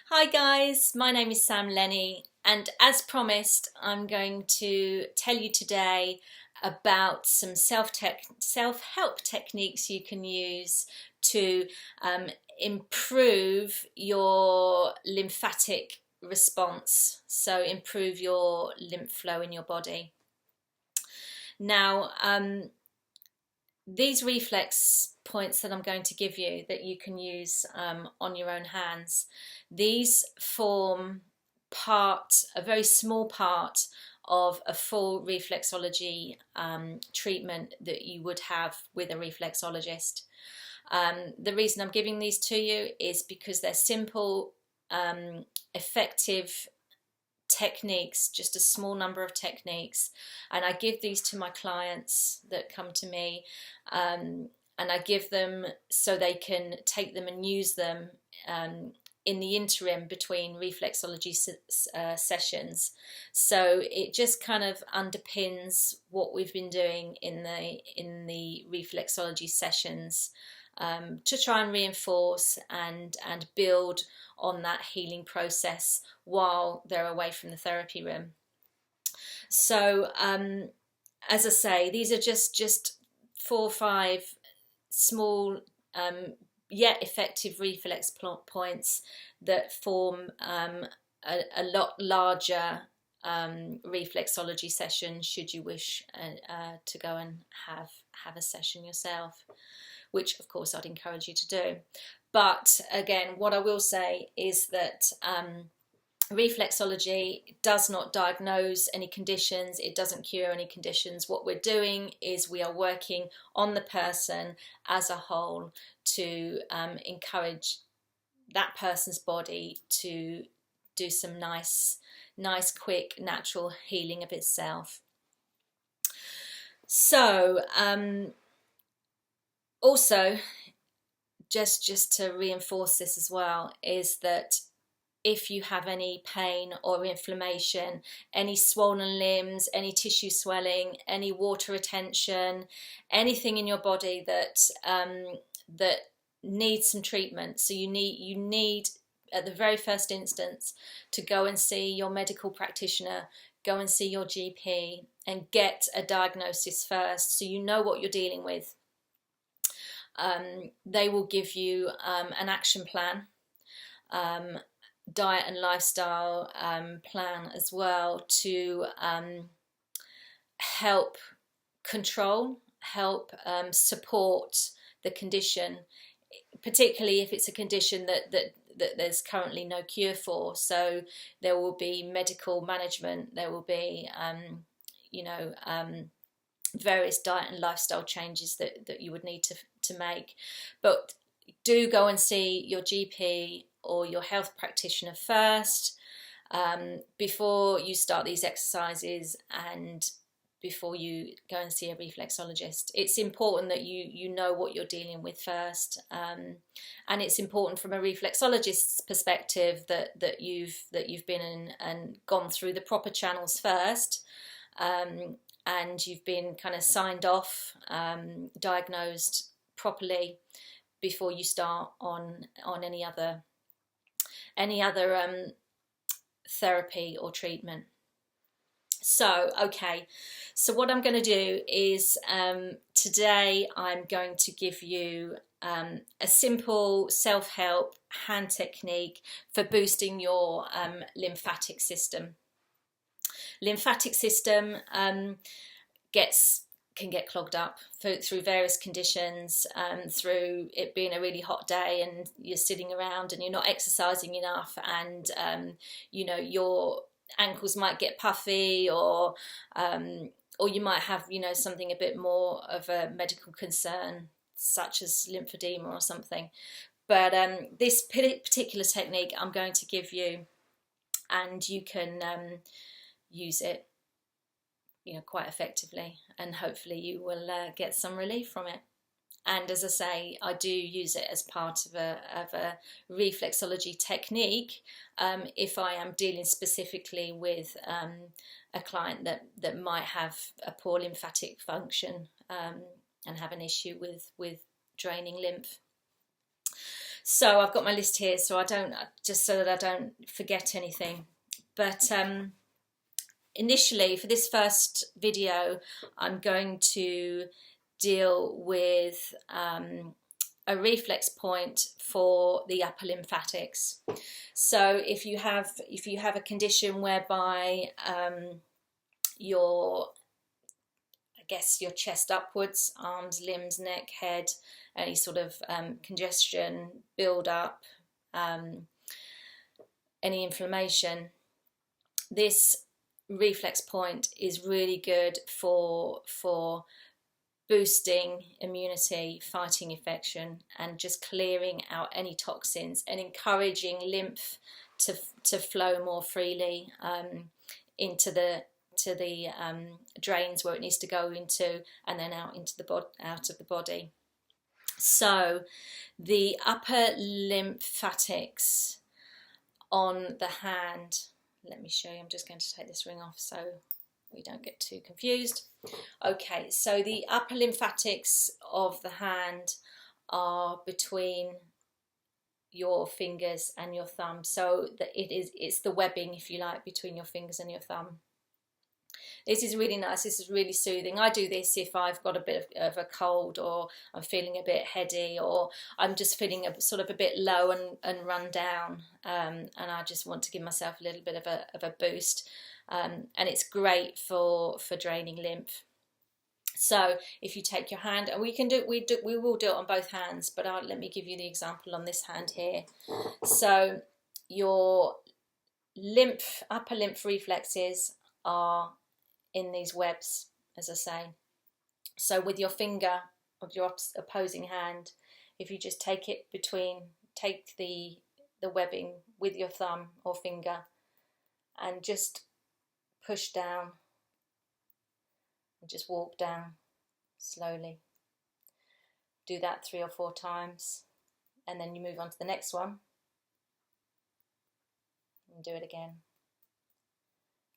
Hi guys, my name is Sam Lenny, and as promised I'm going to tell you today about some self-help techniques you can use to improve your lymphatic response, so improve your lymph flow in your body. Now, these reflex points that I'm going to give you that you can use on your own hands, these form a very small part of a full reflexology treatment that you would have with a reflexologist. The reason I'm giving these to you is because they're simple, effective techniques, just a small number of techniques, and I give these to my clients that come to me, and I give them so they can take them and use them in the interim between reflexology sessions. So it just kind of underpins what we've been doing in the reflexology sessions, to try and reinforce and build on that healing process while they're away from the therapy room. So as I say, these are just 4 or 5 small yet effective reflex points that form a lot larger reflexology session, should you wish to go and have a session yourself, which of course I'd encourage you to do. But again, what I will say is that reflexology does not diagnose any conditions, it doesn't cure any conditions. What we're doing is we are working on the person as a whole to encourage that person's body to do some nice, quick, natural healing of itself. So, also, just to reinforce this as well, is that if you have any pain or inflammation, any swollen limbs, any tissue swelling, any water retention, anything in your body that that needs some treatment, so you need at the very first instance to go and see your medical practitioner, go and see your GP and get a diagnosis first, so you know what you're dealing with. They will give you an action plan, diet and lifestyle plan as well, to help control, help support the condition, particularly if it's a condition that there's currently no cure for. So there will be medical management, there will be various diet and lifestyle changes that you would need to make. But do go and see your GP or your health practitioner first, before you start these exercises and before you go and see a reflexologist. It's important that you know what you're dealing with first, and it's important from a reflexologist's perspective that you've been in and gone through the proper channels first, and you've been kind of signed off, diagnosed properly before you start on any other therapy or treatment. So, okay, so what I'm going to do is today I'm going to give you a simple self-help hand technique for boosting your lymphatic system. Lymphatic system can get clogged up through various conditions, through it being a really hot day and you're sitting around and you're not exercising enough, and your ankles might get puffy, or you might have something a bit more of a medical concern, such as lymphedema or something. But this particular technique I'm going to give you, and you can use it quite effectively, and hopefully you will get some relief from it. And as I say, I do use it as part of a reflexology technique if I am dealing specifically with a client that might have a poor lymphatic function and have an issue with draining lymph. So I've got my list here, so that I don't forget anything. But initially, for this first video, I'm going to deal with a reflex point for the upper lymphatics. So if you have a condition whereby your chest upwards, arms, limbs, neck, head, any sort of congestion, build up, any inflammation, this reflex point is really good for boosting immunity, fighting infection, and just clearing out any toxins and encouraging lymph to flow more freely into the drains where it needs to go into, and then out of the body. So the upper lymphatics on the hand, let me show you. I'm just going to take this ring off so we don't get too confused. Okay, so the upper lymphatics of the hand are between your fingers and your thumb. So that it's the webbing, if you like, between your fingers and your thumb. This is really nice. This is really soothing. I do this if I've got a bit of a cold, or I'm feeling a bit heady, or I'm just feeling a bit low and run down, and I just want to give myself a little bit of a boost. And it's great for draining lymph. So if you take your hand, and we will do it on both hands, but let me give you the example on this hand here. So your upper lymph reflexes are in these webs, as I say. So with your finger of your opposing hand, if you just take the webbing with your thumb or finger and just push down and just walk down slowly. Do that 3 or 4 times, and then you move on to the next one and do it again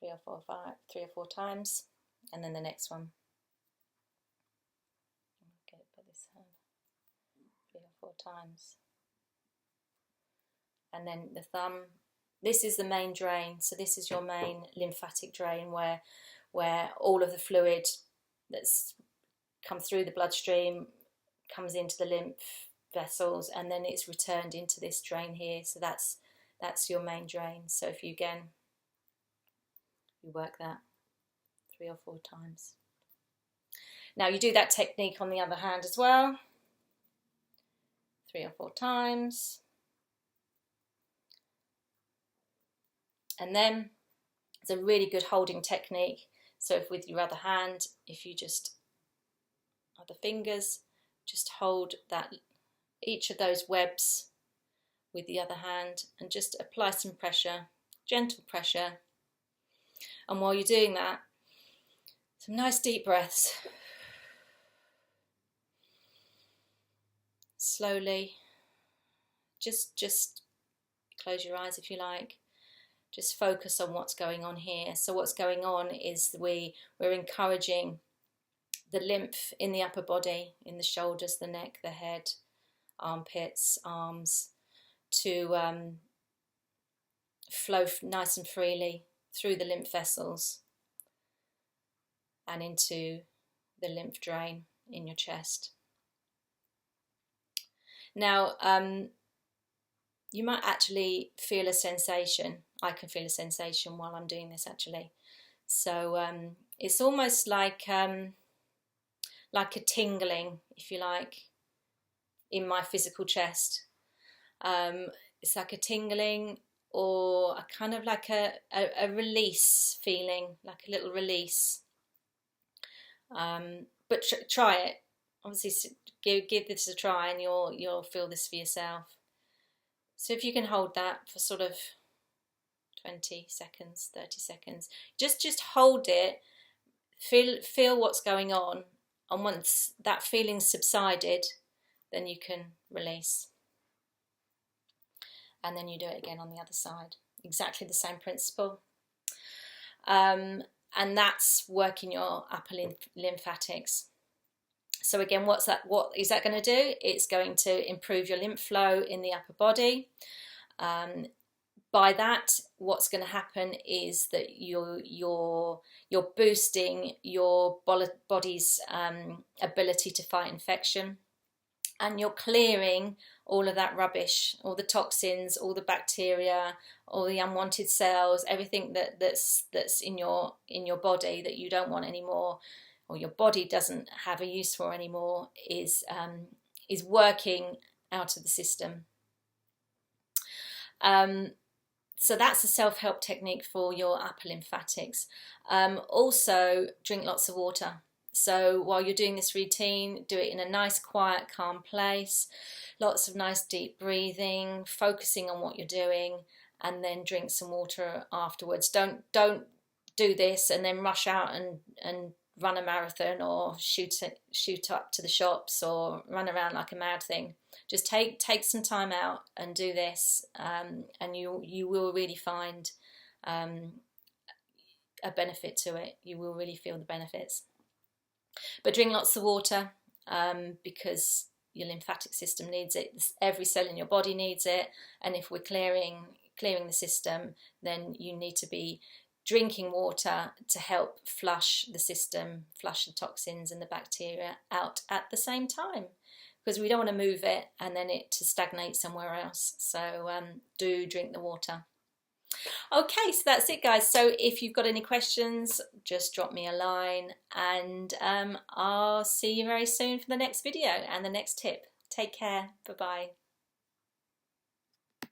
3 or 4 times, and then the next one. Okay, put this hand 3 or 4 times, and then the thumb. This is the main drain, so this is your main lymphatic drain where all of the fluid that's come through the bloodstream comes into the lymph vessels, and then it's returned into this drain here. So that's your main drain. So if you work that 3 or 4 times. Now you do that technique on the other hand as well, 3 or 4 times. And then it's a really good holding technique. So if with your other hand, if you just, other fingers, just hold each of those webs with the other hand and just apply some pressure, gentle pressure. And while you're doing that, some nice deep breaths. Slowly, just close your eyes if you like. Just focus on what's going on here. So what's going on is we're encouraging the lymph in the upper body, in the shoulders, the neck, the head, armpits, arms, to flow nice and freely through the lymph vessels and into the lymph drain in your chest. Now, you might actually feel a sensation. I can feel a sensation while I'm doing this actually. So it's almost like a tingling, if you like, in my physical chest. It's like a tingling, or a kind of like a release feeling, like a little release. But try it. Obviously, give this a try, and you'll feel this for yourself. So if you can hold that for sort of 20 seconds, 30 seconds, just hold it, feel what's going on, and once that feeling's subsided, then you can release. And then you do it again on the other side. Exactly the same principle. And that's working your upper lymphatics. So again, what is that going to do? It's going to improve your lymph flow in the upper body. By that, what's going to happen is that you're boosting your body's ability to fight infection, and you're clearing all of that rubbish, all the toxins, all the bacteria, all the unwanted cells, everything that's in your body that you don't want anymore, or your body doesn't have a use for anymore, is working out of the system. So that's a self-help technique for your upper lymphatics. Also, drink lots of water. So while you're doing this routine, do it in a nice, quiet, calm place. Lots of nice deep breathing, focusing on what you're doing, and then drink some water afterwards. Don't do this and then rush out and run a marathon or shoot up to the shops or run around like a mad thing. Just take some time out and do this, and you will really find a benefit to it. You will really feel the benefits. But drink lots of water, because your lymphatic system needs it. Every cell in your body needs it, and if we're clearing the system, then you need to be drinking water to help flush the system, flush the toxins and the bacteria out at the same time, because we don't want to move it and then it to stagnate somewhere else. So do drink the water. Okay, so that's it, guys. So if you've got any questions, just drop me a line, and I'll see you very soon for the next video and the next tip. Take care. Bye-bye.